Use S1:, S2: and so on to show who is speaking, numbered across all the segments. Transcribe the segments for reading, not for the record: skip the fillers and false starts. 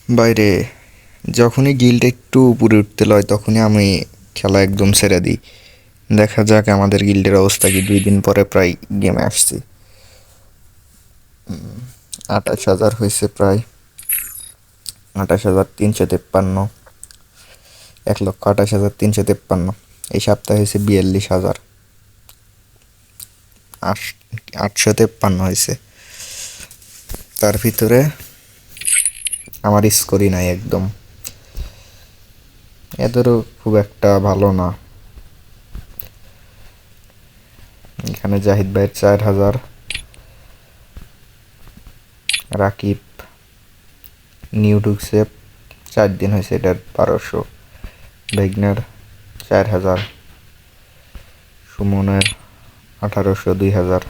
S1: বাইরে যখনই গিল্ড একটু উপরে উঠতে লয় তখনই আমি খেলা একদম ছেড়ে দিই। দেখা যাক আমাদের গিল্ডের অবস্থা কি। 2 দিন পরে প্রায় গেমে আসছি। 28,000 হয়েছে, প্রায় 28,353, 1,28,353। এই সপ্তাহে হয়েছে 42,000, 853 হয়েছে। তার ভিতরে আমার স্কোরই নাই একদম। এদেরও খুব একটা ভালো না। এখানে জাহিদ ভাইয়ের 4,000, রাকিব নিউ ঢুকছে, 4 দিন হয়েছে, এটার 1200। বেগনার 4,000, সুমনের 1800, 2,000,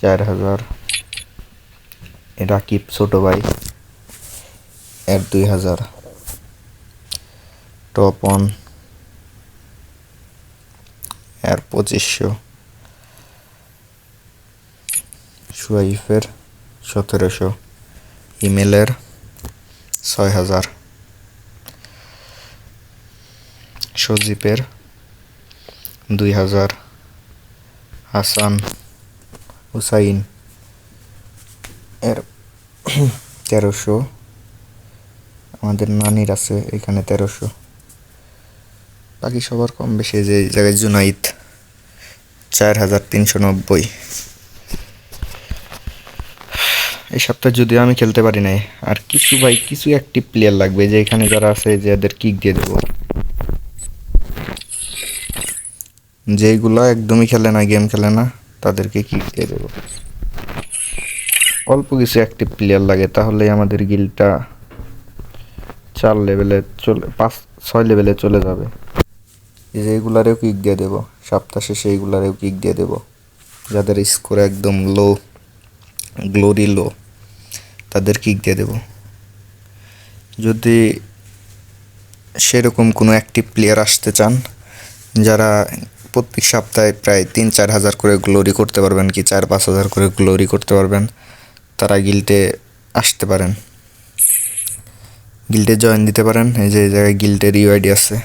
S1: 4,000। রাকিব ছোট ভাই, এর 2,000। টপ অন এর 2500, সুয়াইফের 1700, ইমেলের 6,000, সজীবের 2,000, হাসান হুসাইন এর 1300, আমাদের নানির আছে এখানে 1300। বাকি সবার কম বেশি। যে জায়গায় জুনাইদ 4,390। এই সপ্তাহে যদিও আমি খেলতে পারি নাই। আর কিছু অ্যাক্টিভ প্লেয়ার লাগবে, যে এখানে যারা আছে যে এদের কিক দিয়ে দেবো। যেইগুলো একদমই খেলে না, গেম খেলে না, তাদেরকে কিক দিয়ে দেবো। অল্প কিছু অ্যাক্টিভ প্লেয়ার লাগে, তাহলেই আমাদের গিল্ডটা 4 লেভেলে 5-6 লেভেলে চলে যাবে। এইগুলারেও কিক দিয়ে দেবো, সপ্তাহ শেষে এইগুলারেও কিক দিয়ে দেবো। যাদের স্কোর একদম লো, গ্লোরি লো, তাদের কিক দিয়ে দেবো। যদি সেরকম কোনো অ্যাক্টিভ প্লেয়ার আসতে চান, যারা প্রত্যেক সপ্তাহে প্রায় 3-4 হাজার করে গ্লোরি করতে পারবেন, কি 4-5 হাজার করে গ্লোরি করতে পারবেন, তারা গিল্ডে আসতে পারেন, গিল্ডে জয়েন দিতে পারেন। এই যে জায়গায় গিল্ডের ইউআইডি আছে।